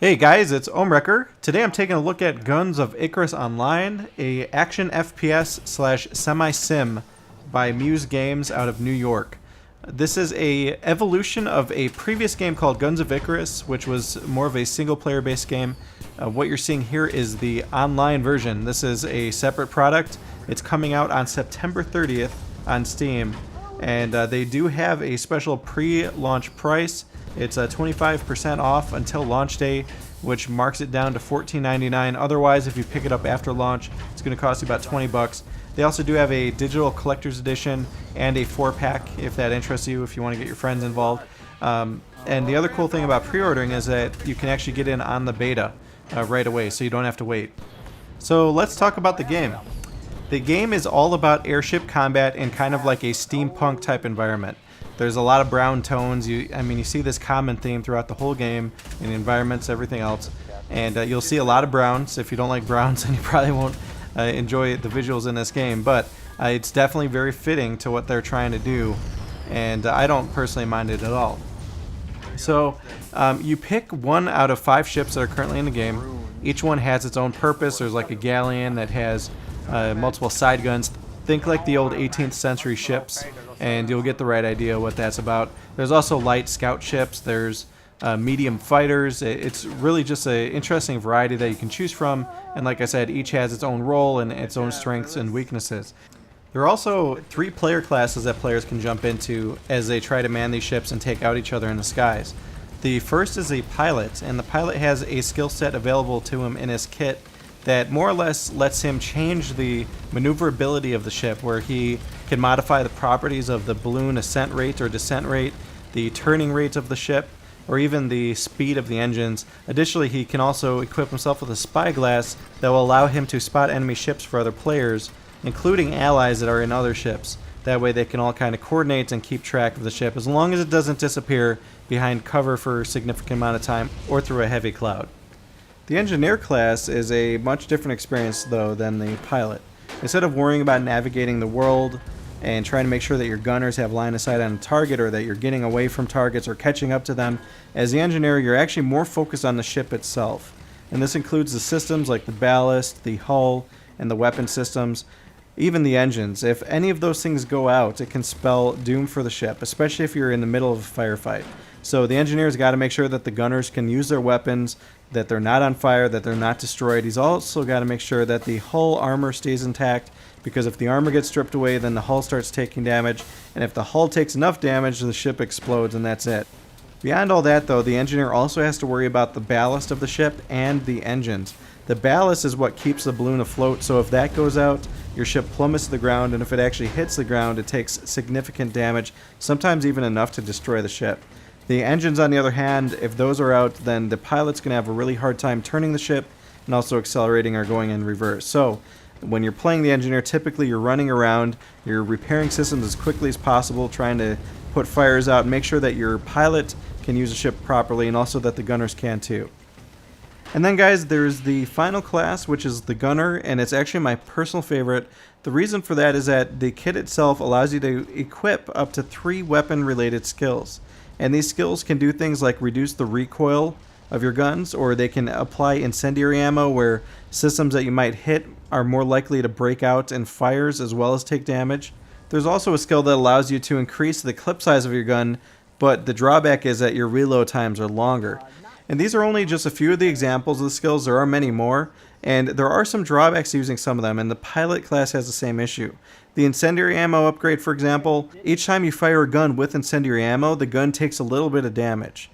Hey guys, it's Ohmwrecker. Today I'm taking a look at Guns of Icarus Online, a action FPS slash semi-sim by Muse Games out of New York. This is a evolution of a previous game called Guns of Icarus, which was more of a single-player based game. What you're seeing here is the online version. This is a separate product. It's coming out on September 30th on Steam, and they do have a special pre-launch price. It's 25% off until launch day, which marks it down to $14.99. Otherwise, if you pick it up after launch, it's going to cost you about 20 bucks. They also do have a digital collector's edition and a 4-pack if that interests you, if you want to get your friends involved. And the other cool thing about pre-ordering is that you can actually get in on the beta right away, so you don't have to wait. So let's talk about the game. The game is all about airship combat in kind of like a steampunk type environment. There's a lot of brown tones. You see this common theme throughout the whole game in the environments, everything else. And you'll see a lot of browns. If you don't like browns, then you probably won't enjoy the visuals in this game. But it's definitely very fitting to what they're trying to do. And I don't personally mind it at all. So you pick one out of 5 ships that are currently in the game. Each one has its own purpose. There's like a galleon that has multiple side guns. Think like the old 18th century ships, and you'll get the right idea what that's about. There's also light scout ships, there's medium fighters. It's really just an interesting variety that you can choose from, and like I said, each has its own role and its own strengths and weaknesses. There are also 3 player classes that players can jump into as they try to man these ships and take out each other in the skies. The first is a pilot, and the pilot has a skill set available to him in his kit that more or less lets him change the maneuverability of the ship, where he can modify the properties of the balloon ascent rate or descent rate, the turning rate of the ship, or even the speed of the engines. Additionally, he can also equip himself with a spyglass that will allow him to spot enemy ships for other players, including allies that are in other ships. That way they can all kind of coordinate and keep track of the ship, as long as it doesn't disappear behind cover for a significant amount of time or through a heavy cloud. The engineer class is a much different experience though than the pilot. Instead of worrying about navigating the world and trying to make sure that your gunners have line of sight on a target, or that you're getting away from targets or catching up to them, as the engineer you're actually more focused on the ship itself. And this includes the systems like the ballast, the hull, and the weapon systems, even the engines. If any of those things go out, it can spell doom for the ship, especially if you're in the middle of a firefight. So the engineer's got to make sure that the gunners can use their weapons, that they're not on fire, that they're not destroyed. He's also got to make sure that the hull armor stays intact, because if the armor gets stripped away, then the hull starts taking damage, and if the hull takes enough damage, the ship explodes, and that's it. Beyond all that though, the engineer also has to worry about the ballast of the ship and the engines. The ballast is what keeps the balloon afloat, so if that goes out, your ship plummets to the ground, and if it actually hits the ground, it takes significant damage, sometimes even enough to destroy the ship. The engines, on the other hand, if those are out, then the pilot's going to have a really hard time turning the ship and also accelerating or going in reverse. So when you're playing the engineer, typically you're running around, you're repairing systems as quickly as possible, trying to put fires out and make sure that your pilot can use the ship properly, and also that the gunners can too. And then guys, there's the final class, which is the gunner, and it's actually my personal favorite. The reason for that is that the kit itself allows you to equip up to 3 weapon related skills. And these skills can do things like reduce the recoil of your guns, or they can apply incendiary ammo, where systems that you might hit are more likely to break out in fires as well as take damage. There's also a skill that allows you to increase the clip size of your gun, but the drawback is that your reload times are longer. And these are only just a few of the examples of the skills. There are many more, and there are some drawbacks to using some of them, and the pilot class has the same issue. The incendiary ammo upgrade, for example, each time you fire a gun with incendiary ammo, the gun takes a little bit of damage.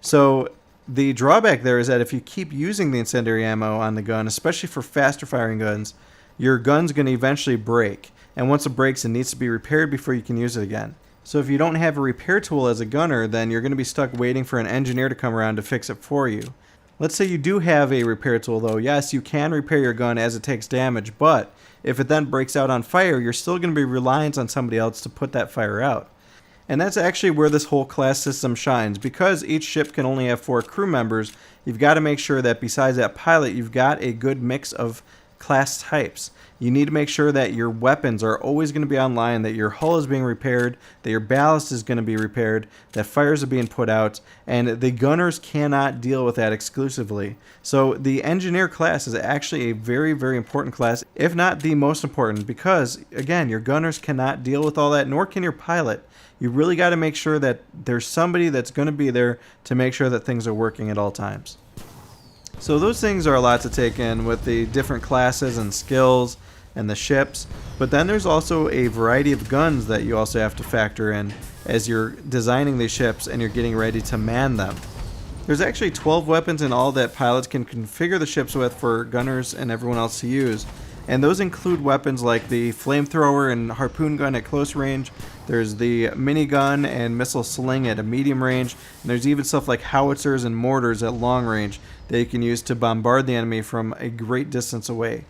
So the drawback there is that if you keep using the incendiary ammo on the gun, especially for faster firing guns, your gun's going to eventually break. And once it breaks, it needs to be repaired before you can use it again. So if you don't have a repair tool as a gunner, then you're going to be stuck waiting for an engineer to come around to fix it for you. Let's say you do have a repair tool though. Yes, you can repair your gun as it takes damage, but if it then breaks out on fire, you're still going to be reliant on somebody else to put that fire out. And that's actually where this whole class system shines. Because each ship can only have 4 crew members, you've got to make sure that besides that pilot, you've got a good mix of class types. You need to make sure that your weapons are always going to be online, that your hull is being repaired, that your ballast is going to be repaired, that fires are being put out, and the gunners cannot deal with that exclusively. So the engineer class is actually a very, very important class, if not the most important, because, again, your gunners cannot deal with all that, nor can your pilot. You really got to make sure that there's somebody that's going to be there to make sure that things are working at all times. So those things are a lot to take in with the different classes and skills and the ships, but then there's also a variety of guns that you also have to factor in as you're designing these ships and you're getting ready to man them. There's actually 12 weapons in all that pilots can configure the ships with for gunners and everyone else to use, and those include weapons like the flamethrower and harpoon gun at close range. There's the minigun and missile sling at a medium range, and there's even stuff like howitzers and mortars at long range that you can use to bombard the enemy from a great distance away.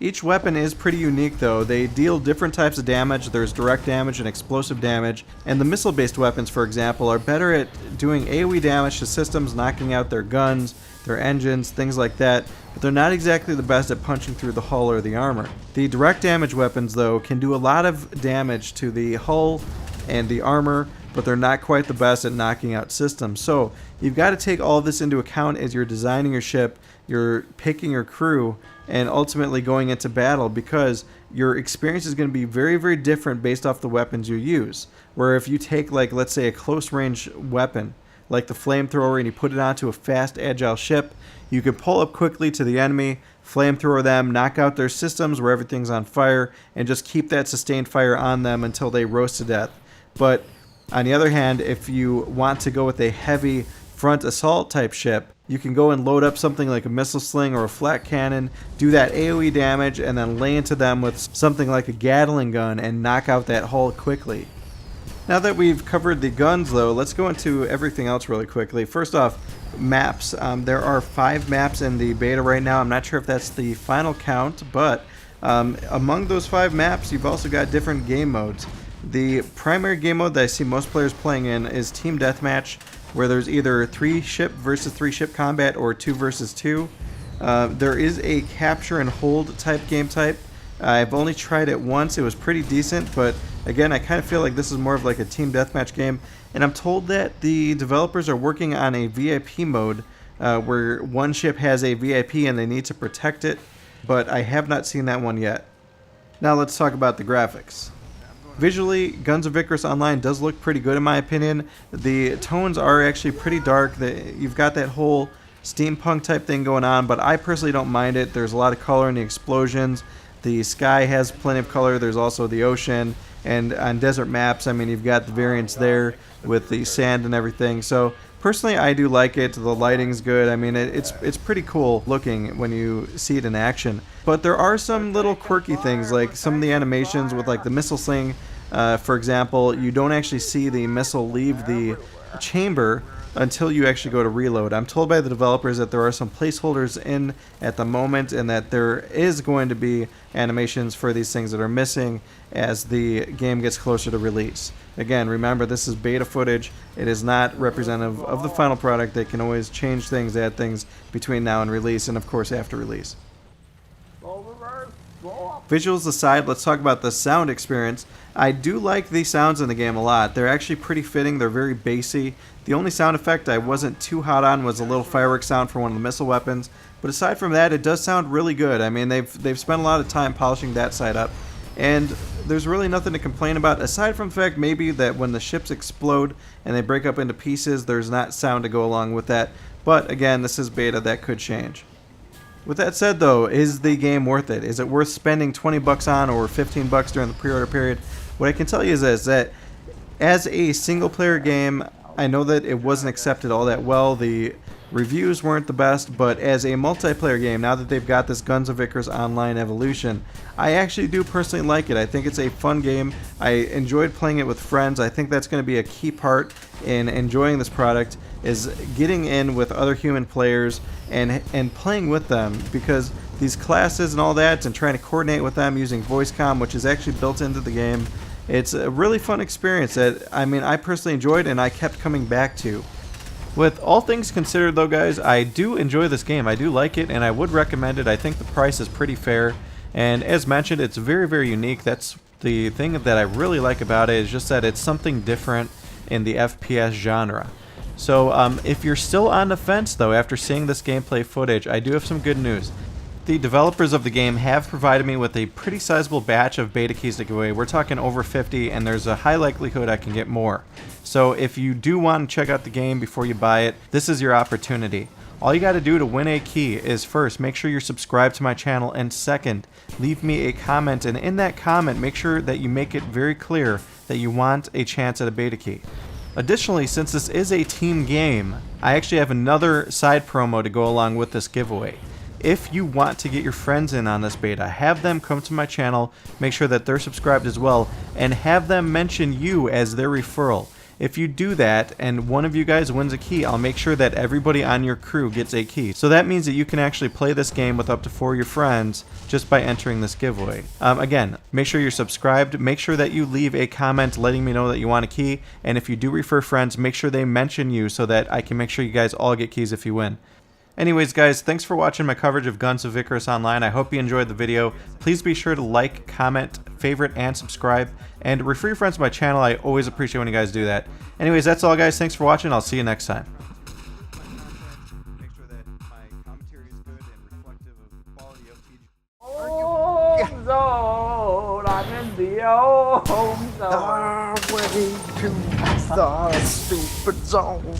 Each weapon is pretty unique though. They deal different types of damage. There's direct damage and explosive damage, and the missile-based weapons, for example, are better at doing AoE damage to systems, knocking out their guns, their engines, things like that, but they're not exactly the best at punching through the hull or the armor. The direct damage weapons, though, can do a lot of damage to the hull and the armor, but they're not quite the best at knocking out systems. So you've got to take all of this into account as you're designing your ship, you're picking your crew, and ultimately going into battle, because your experience is going to be very, very different based off the weapons you use. Where if you take, like, let's say a close range weapon like the flamethrower and you put it onto a fast, agile ship, you can pull up quickly to the enemy, flamethrower them, knock out their systems where everything's on fire, and just keep that sustained fire on them until they roast to death. But on the other hand, if you want to go with a heavy front assault type ship, you can go and load up something like a missile sling or a flat cannon, do that AoE damage, and then lay into them with something like a Gatling gun and knock out that hull quickly. Now that we've covered the guns, though, let's go into everything else really quickly. First off, maps. There are 5 maps in the beta right now. I'm not sure if that's the final count, but among those 5 maps, you've also got different game modes. The primary game mode that I see most players playing in is Team Deathmatch, where there's either 3 ship versus 3 ship combat or 2 versus 2. There is a capture and hold type game type. I've only tried it once. It was pretty decent, but again, I kind of feel like this is more of like a team deathmatch game, and I'm told that the developers are working on a VIP mode where one ship has a VIP and they need to protect it, but I have not seen that one yet. Now let's talk about the graphics. Visually, Guns of Icarus Online does look pretty good in my opinion. The tones are actually pretty dark. You've got that whole steampunk type thing going on, but I personally don't mind it. There's a lot of color in the explosions. The sky has plenty of color. There's also the ocean, and on desert maps, I mean, you've got the variants there with the sand and everything. So personally, I do like it. The lighting's good. I mean, it's pretty cool looking when you see it in action. But there are some little quirky things, like some of the animations with like the missile sling. For example, you don't actually see the missile leave the chamber until you actually go to reload. I'm told by the developers that there are some placeholders in at the moment, and that there is going to be animations for these things that are missing as the game gets closer to release. Again, remember, this is beta footage. It is not representative of the final product. They can always change things, add things between now and release, and of course after release. Visuals aside, let's talk about the sound experience. I do like the sounds in the game a lot. They're actually pretty fitting. They're very bassy. The only sound effect I wasn't too hot on was a little fireworks sound for one of the missile weapons. But aside from that, it does sound really good. I mean, they've spent a lot of time polishing that side up. And there's really nothing to complain about, aside from the fact maybe that when the ships explode and they break up into pieces, there's not sound to go along with that. But again, this is beta. That could change. With that said, though, is the game worth it? Is it worth spending $20 on or $15 during the pre-order period? What I can tell you is this, that as a single-player game, I know that it wasn't accepted all that well. The reviews weren't the best, but as a multiplayer game, now that they've got this Guns of Icarus Online evolution, I actually do personally like it. I think it's a fun game. I enjoyed playing it with friends. I think that's going to be a key part in enjoying this product, is getting in with other human players and playing with them, because these classes and all that, and trying to coordinate with them using voice comm, which is actually built into the game, it's a really fun experience that, I mean, I personally enjoyed and I kept coming back to. With all things considered though, guys, I do enjoy this game. I do like it and I would recommend it. I think the price is pretty fair, and as mentioned, it's very, very unique. That's the thing that I really like about it, is just that it's something different in the FPS genre. So if you're still on the fence though after seeing this gameplay footage, I do have some good news. The developers of the game have provided me with a pretty sizable batch of beta keys to give away. We're talking over 50, and there's a high likelihood I can get more. So if you do want to check out the game before you buy it, this is your opportunity. All you got to do to win a key is, first, make sure you're subscribed to my channel, and second, leave me a comment, and in that comment, make sure that you make it very clear that you want a chance at a beta key. Additionally, since this is a team game, I actually have another side promo to go along with this giveaway. If you want to get your friends in on this beta, have them come to my channel, make sure that they're subscribed as well, and have them mention you as their referral. If you do that and one of you guys wins a key, I'll make sure that everybody on your crew gets a key. So that means that you can actually play this game with up to 4 of your friends just by entering this giveaway. Again, make sure you're subscribed, make sure that you leave a comment letting me know that you want a key, and if you do refer friends, make sure they mention you so that I can make sure you guys all get keys if you win. Anyways, guys, thanks for watching my coverage of Guns of Icarus Online. I hope you enjoyed the video. Please be sure to like, comment, favorite, and subscribe. And refer your friends to my channel. I always appreciate when you guys do that. Anyways, that's all, guys. Thanks for watching. I'll see you next time. Home zone, I'm in the home zone. The way to the stupid zone.